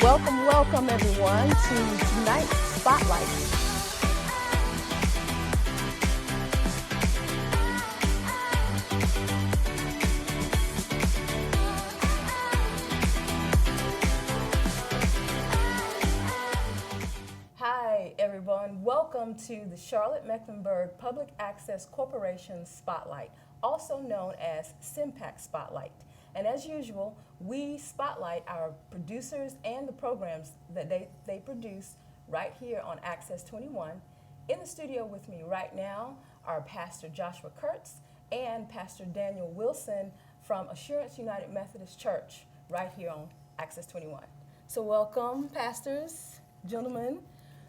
Welcome everyone to tonight's Spotlight. Hi everyone, welcome to the Charlotte-Mecklenburg Public Access Corporation Spotlight, also known as CMPAC Spotlight. And as usual, we spotlight our producers and the programs that they produce right here on Access 21. In the studio with me right now are Pastor Joshua Kurtz and Pastor Daniel Wilson from Assurance United Methodist Church right here on Access 21. So welcome, pastors, gentlemen.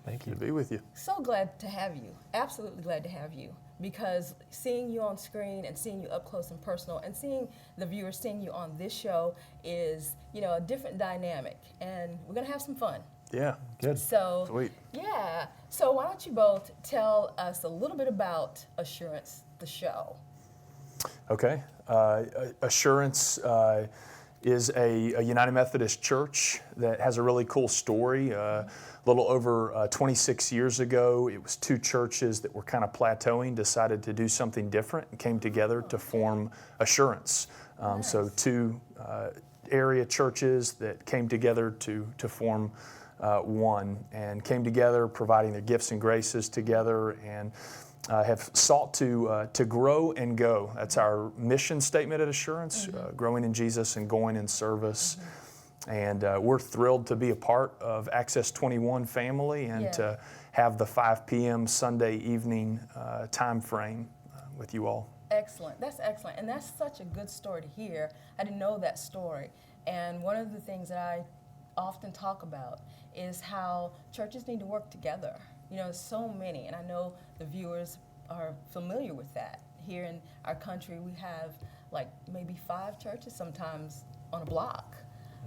Thank you. To be with you. So glad to have you, absolutely glad to have you. Because seeing you on screen and seeing you up close and personal and seeing the viewers seeing you on this show is, a different dynamic. And we're going to have some fun. Yeah. Good. So, Sweet. Yeah. So why don't you both tell us a little bit about Assurance, the show? Okay. Assurance is a United Methodist Church that has a really cool story. A little over 26 years ago, it was two churches that were kind of plateauing, decided to do something different, and came together to form Assurance. Nice. So two area churches that came together to form one, and came together providing their gifts and graces together, and have sought to grow and go. That's our mission statement at Assurance, growing in Jesus and going in service. And we're thrilled to be a part of Access 21 family and to have the 5 p.m. Sunday evening time frame with you all. Excellent. That's excellent. And that's such a good story to hear. I didn't know that story. And one of the things that I often talk about is how churches need to work together. There's so many, and I know the viewers are familiar with that. Here in our country, we have like maybe 5 churches sometimes on a block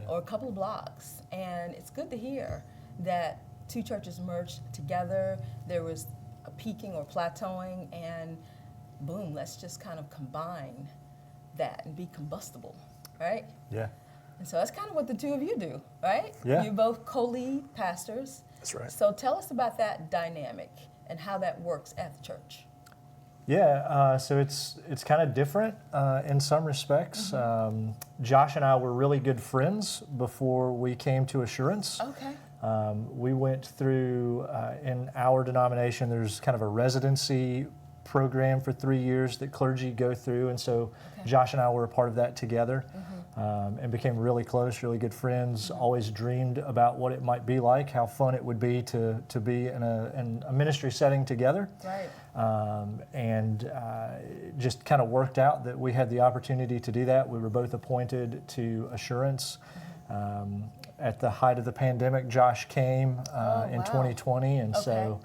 or a couple of blocks. And it's good to hear that 2 churches merged together. There was a peaking or plateauing, and boom, let's just kind of combine that and be combustible, right? Yeah. And so that's kind of what the two of you do, right? Yeah. You're both co-lead pastors. That's right. So tell us about that dynamic and how that works at the church. Yeah, so it's kind of different in some respects. Josh and I were really good friends before we came to Assurance. Okay. We went through, in our denomination, there's kind of a residency program for 3 years that clergy go through, and so Josh and I were a part of that together. And became really close, really good friends. Always dreamed about what it might be like, how fun it would be to be in a ministry setting together. Right. And just kind of worked out that we had the opportunity to do that. We were both appointed to Assurance. At the height of the pandemic, Josh came in 2020, and so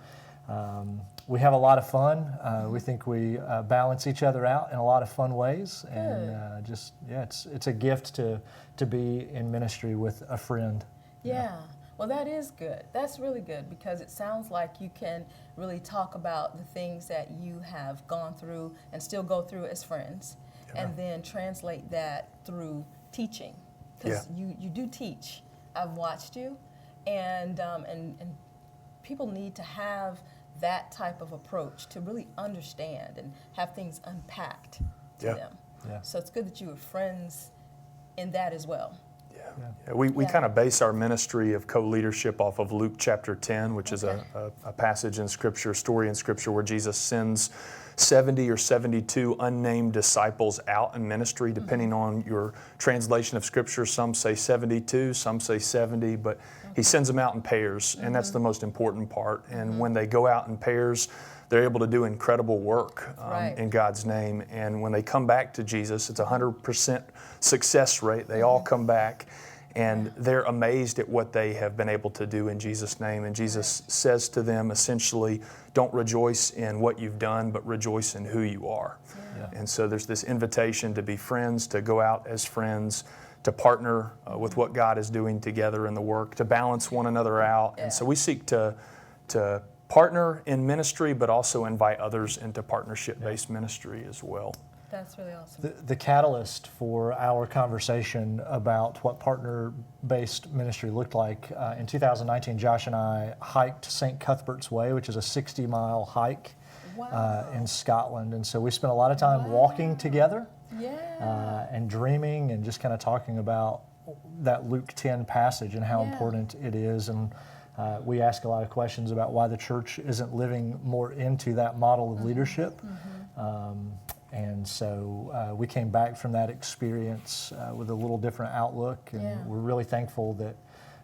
we have a lot of fun. We think we balance each other out in a lot of fun ways, and it's a gift to be in ministry with a friend. Yeah. Well, that is good. That's really good, because it sounds like you can really talk about the things that you have gone through and still go through as friends, and then translate that through teaching, because you do teach. I've watched you, and people need to have that type of approach to really understand and have things unpacked to them. Yeah. So it's good that you were friends in that as well. Yeah, we kind of base our ministry of co-leadership off of Luke chapter 10, which is a passage in Scripture, a story in Scripture where Jesus sends 70 or 72 unnamed disciples out in ministry, depending on your translation of Scripture. Some say 72, some say 70, but he sends them out in pairs, and that's the most important part. And when they go out in pairs, they're able to do incredible work in God's name. And when they come back to Jesus, it's a 100% success rate. They all come back, and they're amazed at what they have been able to do in Jesus' name. And Jesus says to them, essentially, don't rejoice in what you've done, but rejoice in who you are. And so there's this invitation to be friends, to go out as friends, to partner with what God is doing together in the work, to balance one another out. And so we seek to partner in ministry, but also invite others into partnership-based ministry as well. That's really awesome. The catalyst for our conversation about what partner-based ministry looked like, in 2019, Josh and I hiked St. Cuthbert's Way, which is a 60-mile hike in Scotland. And so we spent a lot of time walking together and dreaming and just kind of talking about that Luke 10 passage and how important it is. And we ask a lot of questions about why the church isn't living more into that model of leadership. And so we came back from that experience with a little different outlook, and we're really thankful that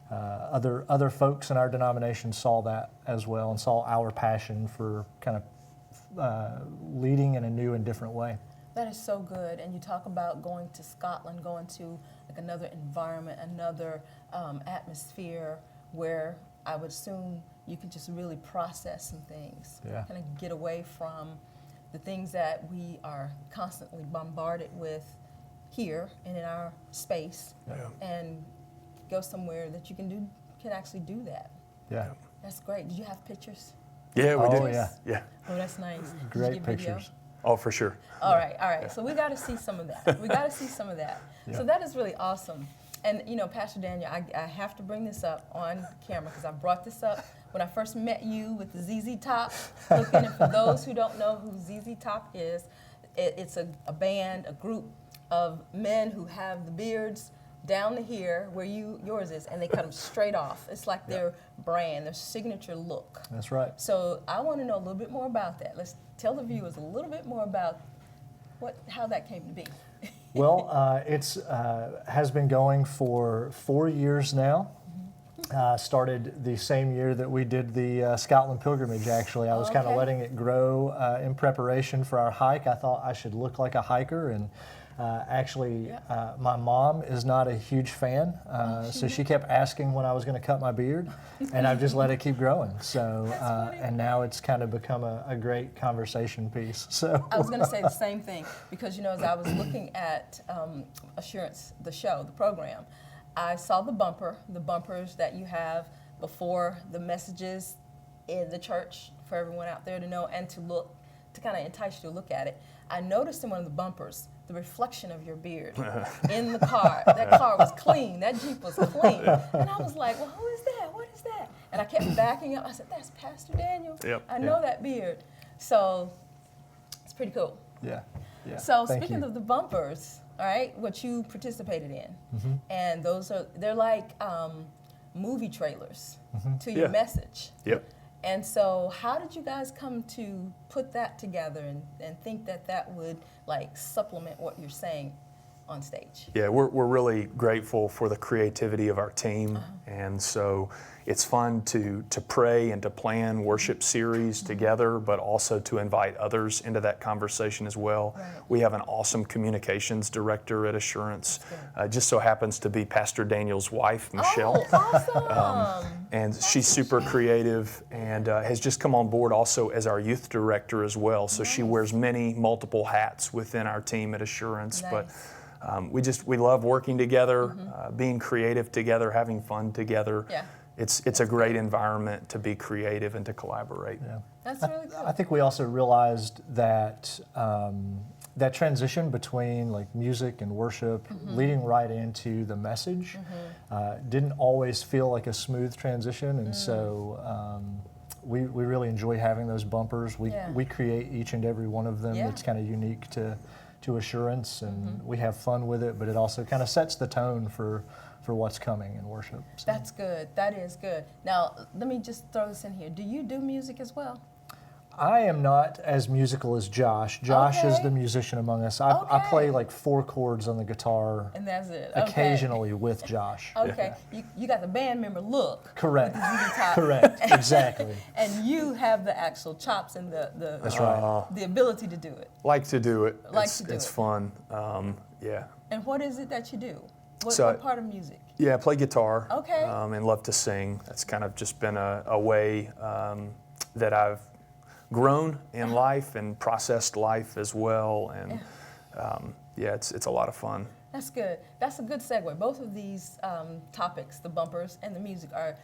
other folks in our denomination saw that as well and saw our passion for kind of leading in a new and different way. That is so good. And you talk about going to Scotland, going to like another environment, another atmosphere where I would assume you could just really process some things, kind of get away from the things that we are constantly bombarded with here and in our space, and go somewhere that you can actually do that. Yeah. That's great. Did you have pictures? Yeah, we did. Yeah. Oh, that's nice. Great Did you get video? pictures. Oh, for sure. All right. So we got to see some of that. So that is really awesome. And you know, Pastor Daniel, I have to bring this up on camera because I brought this up when I first met you with the ZZ Top. And for those who don't know who ZZ Top is, it's a band, a group of men who have the beards down to here where yours is, and they cut them straight off. It's like their brand, their signature look. That's right. So I want to know a little bit more about that. Let's tell the viewers a little bit more about how that came to be. Well, it's has been going for 4 years now. Started the same year that we did the Scotland pilgrimage, actually. I was kind of letting it grow in preparation for our hike. I thought I should look like a hiker, and my mom is not a huge fan, so she kept asking when I was going to cut my beard, and I've just let it keep growing. So, and now it's kind of become a great conversation piece. So I was going to say the same thing because, you know, as I was looking at Assurance, the show, the program, I saw the bumpers that you have before the messages in the church for everyone out there to know and to kind of entice you to look at it. I noticed in one of the bumpers the reflection of your beard in the car. That car was clean. That Jeep was clean. And I was like, well, who is that? What is that? And I kept backing up. I said, that's Pastor Daniel. I know that beard. So it's pretty cool. Yeah. So speaking of the bumpers, all right, what you participated in, and they're like movie trailers to your message. Yep. And so how did you guys come to put that together and think that would like supplement what you're saying on stage? Yeah, we're really grateful for the creativity of our team, and so it's fun to pray and to plan worship series together, but also to invite others into that conversation as well. Right. We have an awesome communications director at Assurance. Just so happens to be Pastor Daniel's wife, Michelle. Oh, awesome! And she's super creative and has just come on board also as our youth director as well. So she wears multiple hats within our team at Assurance. Nice. But we love working together, being creative together, having fun together. Yeah. It's a great environment to be creative and to collaborate. Yeah. That's really cool. I think we also realized that that transition between like music and worship, leading right into the message, didn't always feel like a smooth transition, and so we really enjoy having those bumpers. We create each and every one of them. It's kind of unique to Assurance, and we have fun with it, but it also kind of sets the tone for what's coming in worship. So. That's good. That is good. Now, let me just throw this in here. Do you do music as well? I am not as musical as Josh. Josh is the musician among us. I play like 4 chords on the guitar. And that's it. Occasionally with Josh. Okay. You got the band member look. Correct. With the ZZ Top. Correct. Exactly. And you have the actual chops and That's right. the ability to do it. Like to do it. It's fun. Yeah. And what is it that you do? What part of music? Yeah, I play guitar. Okay. And love to sing. That's kind of just been a way that I've grown in life and processed life as well. And it's a lot of fun. That's good. That's a good segue. Both of these topics, the bumpers and the music, are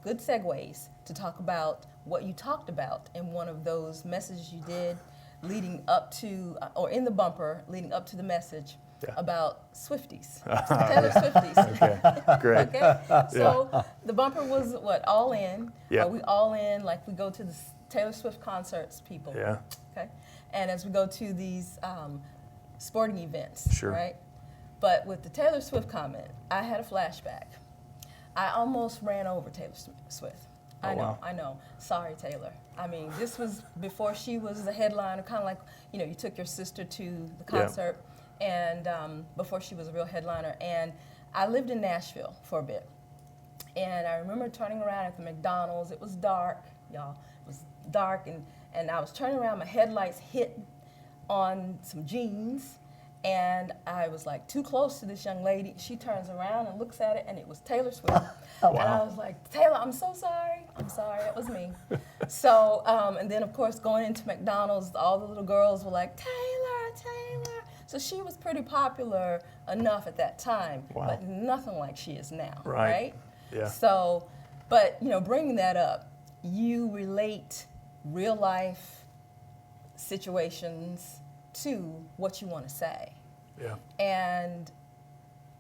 good segues to talk about what you talked about in one of those messages you did leading up to, or in the bumper leading up to the message about Swifties, Taylor Swifties. Okay, great. Okay, so the bumper was what, all in? Yeah. Are we all in, like we go to the Taylor Swift concerts, people? Yeah. Okay, and as we go to these sporting events, Sure. right? But with the Taylor Swift comment, I had a flashback. I almost ran over Taylor Swift. I Oh, know, wow. I know. Sorry, Taylor. I mean, this was before she was the headliner, kind of like, you know, you took your sister to the concert, and before she was a real headliner. And I lived in Nashville for a bit. And I remember turning around at the McDonald's. It was dark, y'all. It was dark, and I was turning around. My headlights hit on some jeans, and I was like too close to this young lady. She turns around and looks at it, and it was Taylor Swift. And I was like, Taylor, I'm so sorry. I'm sorry, it was me. So, and then of course going into McDonald's, all the little girls were like, Taylor, Taylor. So she was pretty popular enough at that time, but nothing like she is now, right? Yeah. So, but you know, bringing that up, you relate real life situations to what you want to say. Yeah. And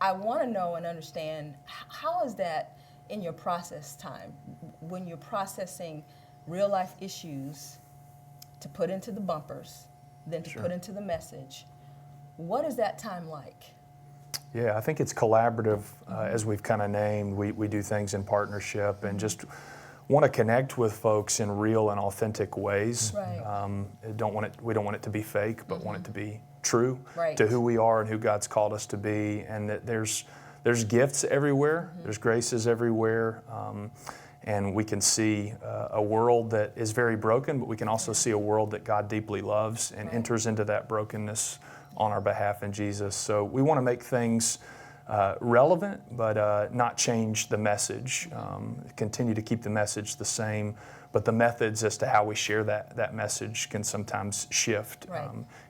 I want to know and understand, how is that in your process time when you're processing real life issues to put into the bumpers, then to put into the message? What is that time like? Yeah, I think it's collaborative, as we've kind of named. We do things in partnership and just want to connect with folks in real and authentic ways. Right. We don't want it to be fake, but want it to be true Right. to who we are and who God's called us to be, and that there's gifts everywhere, there's graces everywhere, and we can see a world that is very broken, but we can also see a world that God deeply loves and enters into that brokenness on our behalf in Jesus. So we want to make things relevant, but not change the message. Continue to keep the message the same, but the methods as to how we share that message can sometimes shift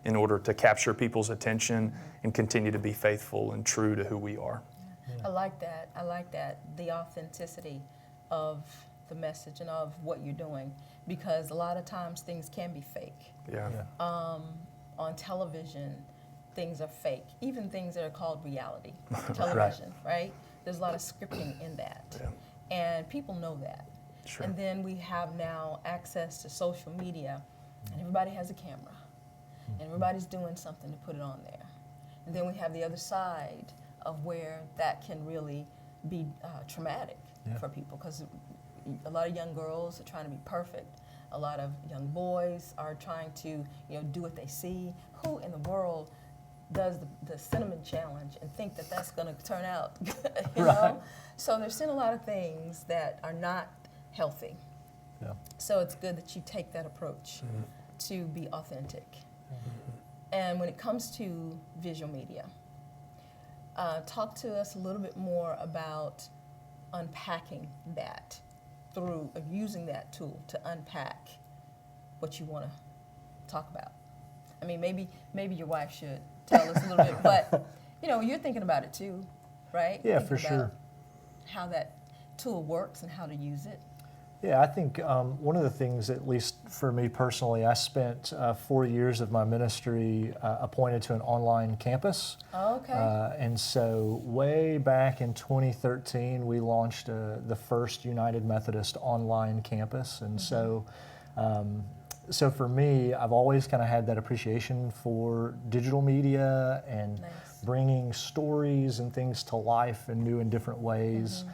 in order to capture people's attention and continue to be faithful and true to who we are. I like that. I like that, the authenticity of the message and of what you're doing, because a lot of times things can be fake. Yeah. On television, things are fake, even things that are called reality television, right? There's a lot of scripting in that, and people know that. Sure. And then we have now access to social media, and everybody has a camera, and everybody's doing something to put it on there. And then we have the other side of where that can really be traumatic for people, because a lot of young girls are trying to be perfect. A lot of young boys are trying to, do what they see. Who in the world does the cinnamon challenge and think that that's going to turn out, you know? So there's been a lot of things that are not healthy. Yeah. So it's good that you take that approach to be authentic. And when it comes to visual media, talk to us a little bit more about unpacking that through using that tool to unpack what you want to talk about. I mean, maybe your wife should tell us a little bit, but you're thinking about it too, right? Yeah, Thinking for sure. about how that tool works and how to use it. Yeah, I think one of the things, at least for me personally, I spent 4 years of my ministry appointed to an online campus. Oh, okay. And so way back in 2013, we launched the first United Methodist online campus. And so for me, I've always kind of had that appreciation for digital media and bringing stories and things to life in new and different ways.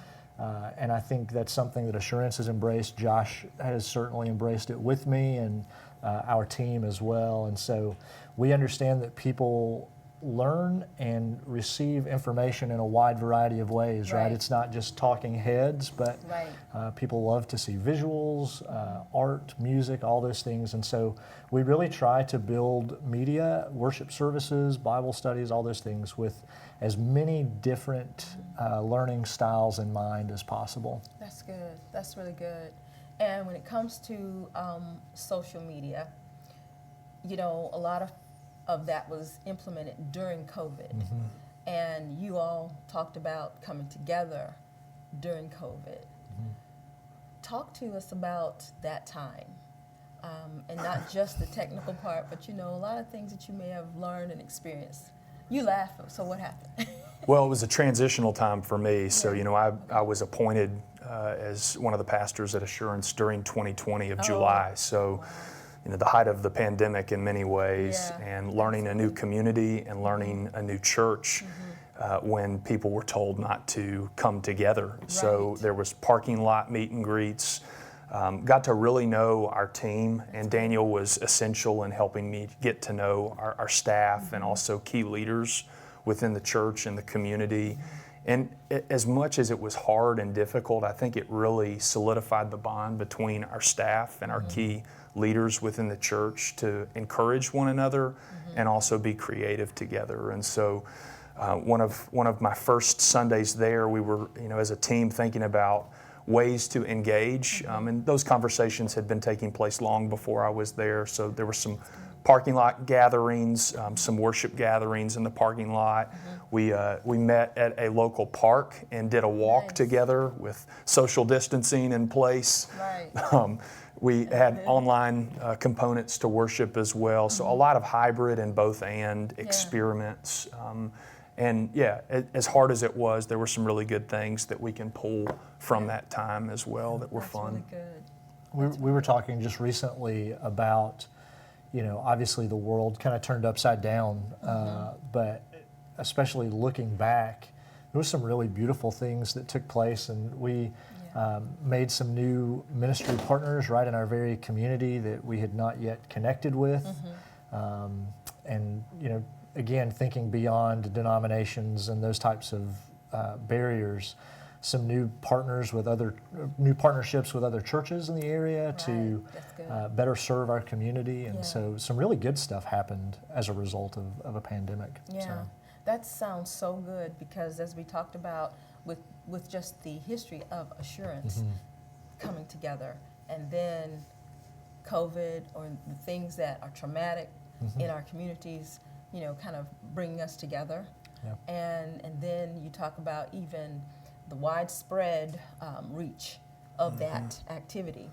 And I think that's something that Assurance has embraced. Josh has certainly embraced it with me and our team as well. And so we understand that people learn and receive information in a wide variety of ways, right? It's not just talking heads, but people love to see visuals, art, music, all those things. And so we really try to build media, worship services, Bible studies, all those things with as many different learning styles in mind as possible. That's good. That's really good. And when it comes to social media, a lot of that was implemented during COVID. And you all talked about coming together during COVID. Talk to us about that time and not just the technical part, but a lot of things that you may have learned and experienced. You laugh, so what happened? Well, it was a transitional time for me. So, I was appointed as one of the pastors at Assurance during 2020 of July. So, the height of the pandemic in many ways, and learning a new community and learning a new church when people were told not to come together. Right. So there was parking lot meet and greets. Got to really know our team, and Daniel was essential in helping me get to know our staff and also key leaders within the church and the community. And as much as it was hard and difficult, I think it really solidified the bond between our staff and our key leaders within the church to encourage one another and also be creative together. And so one of my first Sundays there, we were, as a team thinking about ways to engage, and those conversations had been taking place long before I was there. So there were some parking lot gatherings, some worship gatherings in the parking lot. We met at a local park and did a walk together with social distancing in place. Right. We had online components to worship as well. So a lot of hybrid and both and experiments. And as hard as it was, there were some really good things that we can pull from that time as well that were fun. Really good. We were talking just recently about, obviously the world kind of turned upside down, but especially looking back, there was some really beautiful things that took place, and we made some new ministry partners right in our very community that we had not yet connected with. And, again, thinking beyond denominations and those types of barriers, some new partnerships with other churches in the area to better serve our community. And so some really good stuff happened as a result of a pandemic. Yeah, so. That sounds so good, because as we talked about with just the history of Assurance coming together, and then COVID or the things that are traumatic in our communities, kind of bringing us together. And then you talk about even the widespread reach of that activity.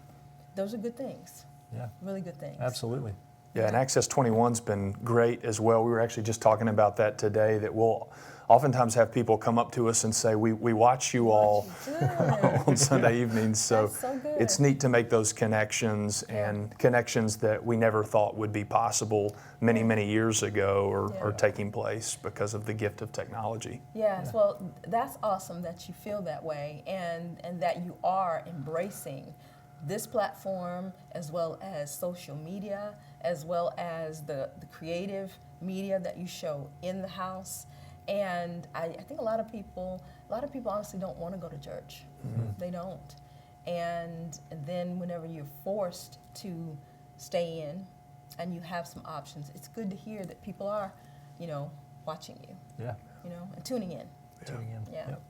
Those are good things. Yeah. Really good things. Absolutely. Yeah, and Access 21's been great as well. We were actually just talking about that today, that we'll oftentimes have people come up to us and say, we watch you all on Sunday evenings. So, it's neat to make those connections, and connections that we never thought would be possible many, many years ago or taking place because of the gift of technology. Yes, well, that's awesome that you feel that way, and that you are embracing this platform, as well as social media, as well as the creative media that you show in the house. And I think a lot of people honestly don't want to go to church. They don't. And then whenever you're forced to stay in and you have some options, it's good to hear that people are, watching you. Yeah. And tuning in. Yeah. Yep.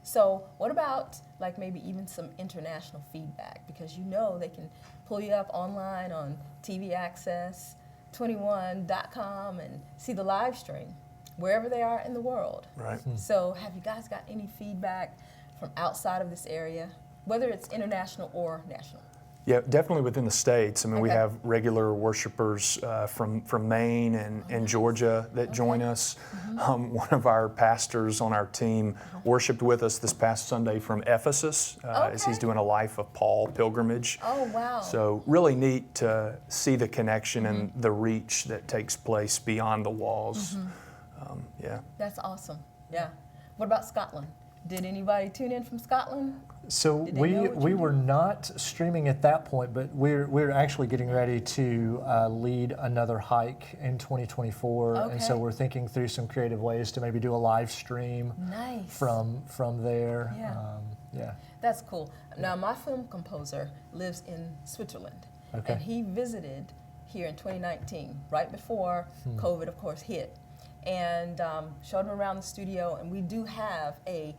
So what about maybe even some international feedback? Because they can pull you up online on TV Access 21.com and see the live stream wherever they are in the world. Right. So have you guys got any feedback from outside of this area, whether it's international or national? Yeah, definitely within the States. I mean, we have regular worshipers from Maine and Georgia that join us. One of our pastors on our team worshiped with us this past Sunday from Ephesus as he's doing a Life of Paul pilgrimage. Oh, wow. So really neat to see the connection and the reach that takes place beyond the walls. That's awesome. Yeah. What about Scotland? Did anybody tune in from Scotland? So we were not streaming at that point, but we're actually getting ready to lead another hike in 2024, and so we're thinking through some creative ways to maybe do a live stream from there. Yeah. That's cool. Now, my film composer lives in Switzerland, and he visited here in 2019, right before COVID, of course, hit, and showed him around the studio. And we do have a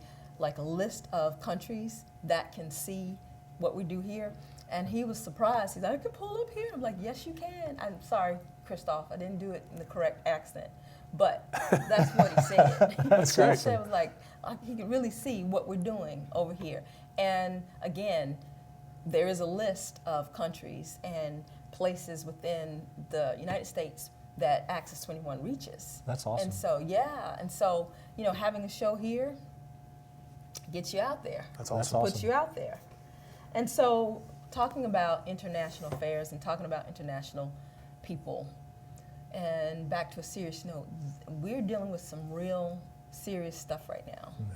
list of countries that can see what we do here. And he was surprised. He's like, I can pull up here. I'm like, yes, you can. I'm sorry, Christoph, I didn't do it in the correct accent. But that's what he said. That's great. He said it was he could really see what we're doing over here. And again, there is a list of countries and places within the United States that Access 21 reaches. That's awesome. And so, having a show here gets you out there. That's That's awesome. Puts you out there. And so, talking about international affairs and talking about international people, and back to a serious note, we're dealing with some real serious stuff right now. Yeah.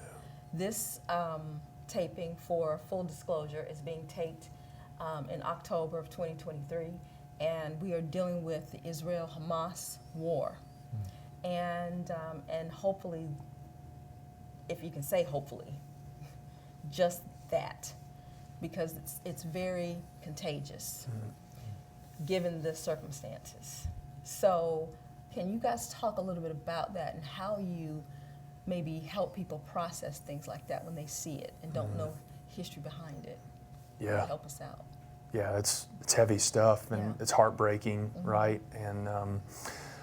This taping, for full disclosure, is being taped in October of 2023, and we are dealing with the Israel-Hamas war. And hopefully, if you can say hopefully, just that, because it's very contagious given the circumstances. So can you guys talk a little bit about that and how you maybe help people process things like that when they see it and don't know history behind it? Yeah. Help us out. Yeah, it's heavy stuff, and Yeah. it's heartbreaking, right? And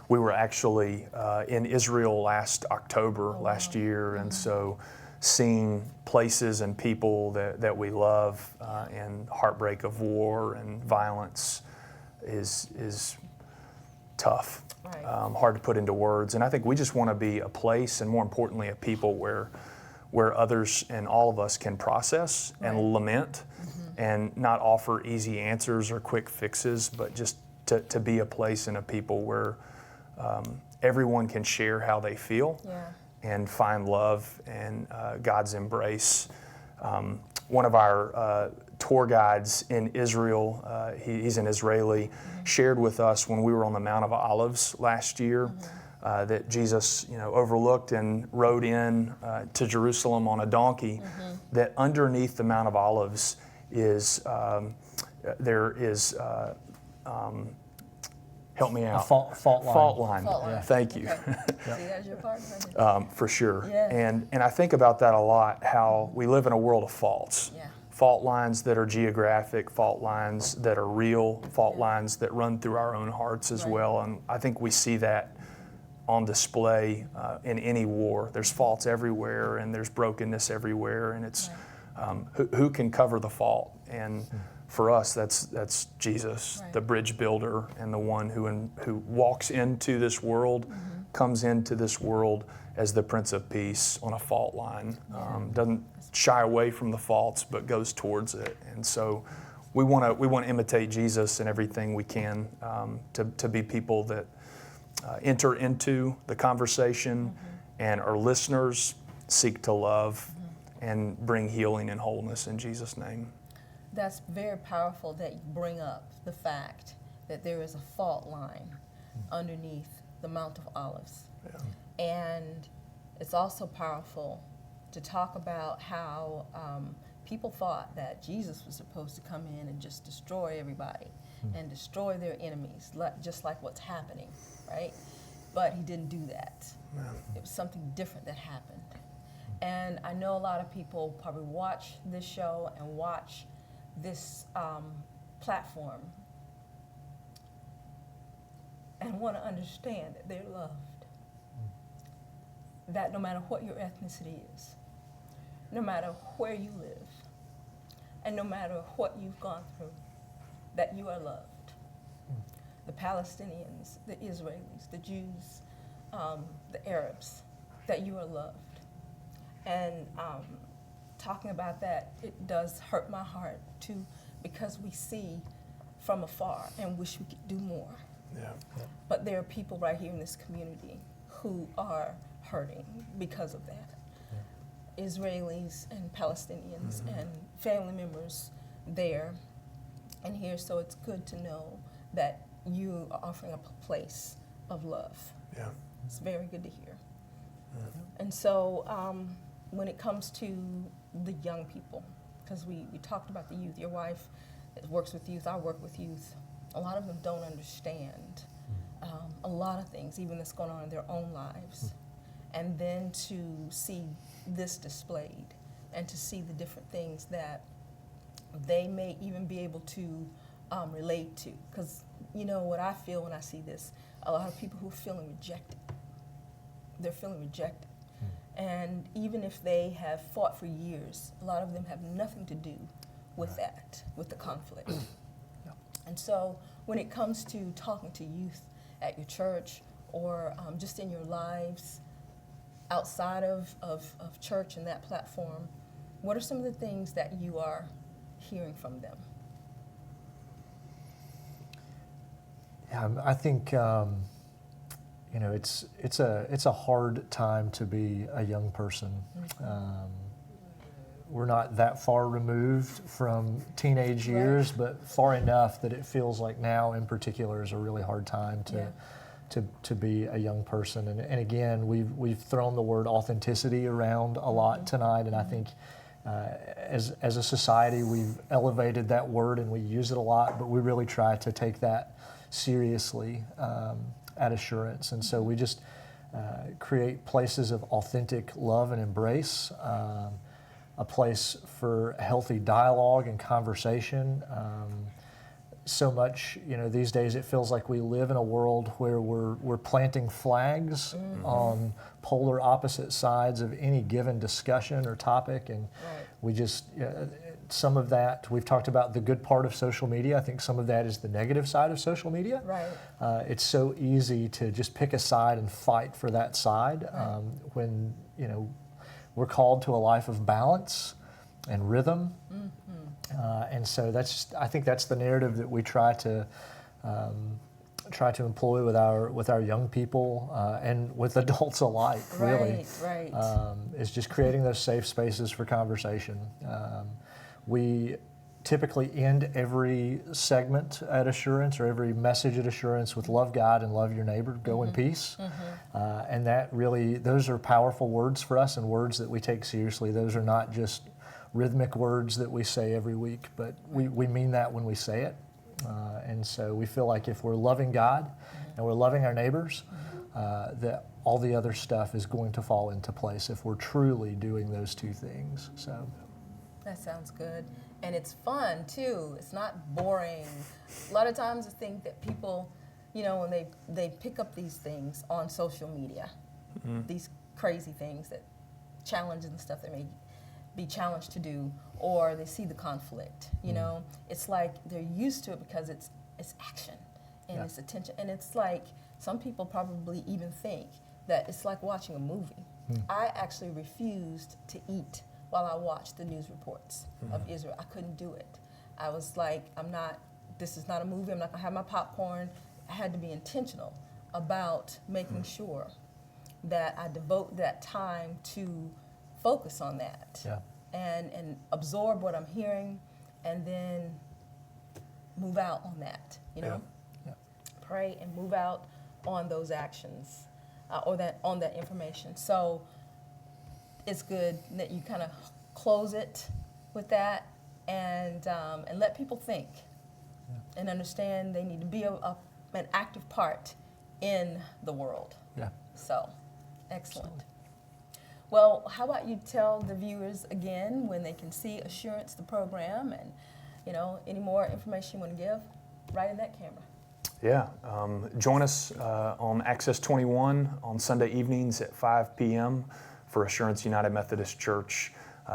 we were actually in Israel last October last year, and so seeing places and people that we love and heartbreak of war and violence is tough, Right. hard to put into words. And I think we just want to be a place, and more importantly, a people where others and all of us can process Right. and lament, and not offer easy answers or quick fixes, but just to be a place and a people where everyone can share how they feel Yeah. and find love and God's embrace. One of our tour guides in Israel, he's an Israeli, shared with us when we were on the Mount of Olives last year that Jesus, overlooked and rode in to Jerusalem on a donkey. That underneath the Mount of Olives is there is help me out. A fault line. Fault line. Fault line. Thank you. Okay. See, that's your part. For sure. Yeah. And I think about that a lot, how we live in a world of faults. Yeah. Fault lines that are geographic, fault lines that are real, fault lines that run through our own hearts as Right. well. And I think we see that on display in any war. There's faults everywhere, and there's brokenness everywhere, and it's who can cover the fault? And for us, that's Jesus, Right. the bridge builder, and the one who walks into this world, comes into this world as the Prince of Peace on a fault line. Doesn't shy away from the faults, but goes towards it. And so we want to imitate Jesus in everything we can to be people that enter into the conversation and are listeners, seek to love, and bring healing and wholeness in Jesus' name. That's very powerful that you bring up the fact that there is a fault line underneath the Mount of Olives. Yeah. And it's also powerful to talk about how people thought that Jesus was supposed to come in and just destroy everybody and destroy their enemies, just like what's happening, right? But he didn't do that. It was something different that happened. And I know a lot of people probably watch this show and watch this platform and want to understand that they're loved. That no matter what your ethnicity is, no matter where you live, and no matter what you've gone through, that you are loved. The Palestinians, the Israelis, the Jews, the Arabs, that you are loved. And talking about that, it does hurt my heart too, because we see from afar and wish we could do more. Yeah. But there are people right here in this community who are hurting because of that. Israelis and Palestinians and family members there and here, so it's good to know that you are offering up a place of love. Yeah. It's very good to hear. And so when it comes to the young people, because we talked about the youth, your wife works with youth, I work with youth, a lot of them don't understand a lot of things, even that's going on in their own lives. And then to see this displayed and to see the different things that they may even be able to relate to. Because you know what I feel when I see this, a lot of people who are feeling rejected, they're feeling rejected. And even if they have fought for years, a lot of them have nothing to do with that, with the conflict. And so when it comes to talking to youth at your church or just in your lives outside of church and that platform, what are some of the things that you are hearing from them? Yeah, I think it's a hard time to be a young person. We're not that far removed from teenage years, but far enough that it feels like now, in particular, is a really hard time to be a young person. And again, we've thrown the word authenticity around a lot tonight, and I think as a society we've elevated that word and we use it a lot, but we really try to take that seriously at Assurance. And so we just create places of authentic love and embrace, a place for healthy dialogue and conversation. So much, these days it feels like we live in a world where we're planting flags on polar opposite sides of any given discussion or topic, and we just, some of that, we've talked about the good part of social media. I think some of that is the negative side of social media. It's so easy to just pick a side and fight for that side when, we're called to a life of balance and rhythm. And so I think that's the narrative that we try to employ with our young people and with adults alike. Really, is just creating those safe spaces for conversation. We typically end every segment at Assurance or every message at Assurance with love God and love your neighbor, go in peace. And that really, those are powerful words for us and words that we take seriously. Those are not just rhythmic words that we say every week, but we mean that when we say it. And so we feel like if we're loving God and we're loving our neighbors, that all the other stuff is going to fall into place if we're truly doing those two things. So that sounds good. And it's fun too. It's not boring. A lot of times I think that people, when they pick up these things on social media, these crazy things that challenge and stuff they may be challenged to do, or they see the conflict, it's like they're used to it because it's action and it's attention. And it's like some people probably even think that it's like watching a movie. I actually refused to eat while I watched the news reports of Israel. I couldn't do it. I was like, this is not a movie, I'm not gonna have my popcorn. I had to be intentional about making sure that I devote that time to focus on that and absorb what I'm hearing and then move out on that, Pray and move out on those actions on that information. So it's good that you kind of close it with that and let people think and understand they need to be an active part in the world. So, excellent. Absolutely. Well, how about you tell the viewers again when they can see Assurance, the program, and any more information you want to give right in that camera. Join us on Access 21 on Sunday evenings at 5 p.m. for Assurance United Methodist Church.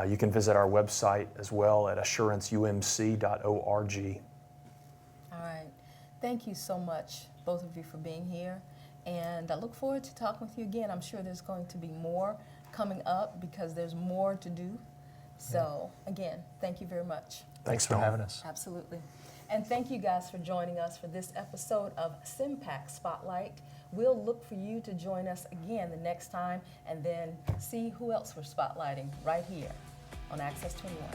You can visit our website as well at assuranceumc.org. All right. Thank you so much, both of you, for being here. And I look forward to talking with you again. I'm sure there's going to be more coming up because there's more to do. So, again, thank you very much. Thanks for having us. Absolutely. And thank you guys for joining us for this episode of CMPAC Spotlight. We'll look for you to join us again the next time and then see who else we're spotlighting right here on Access 21.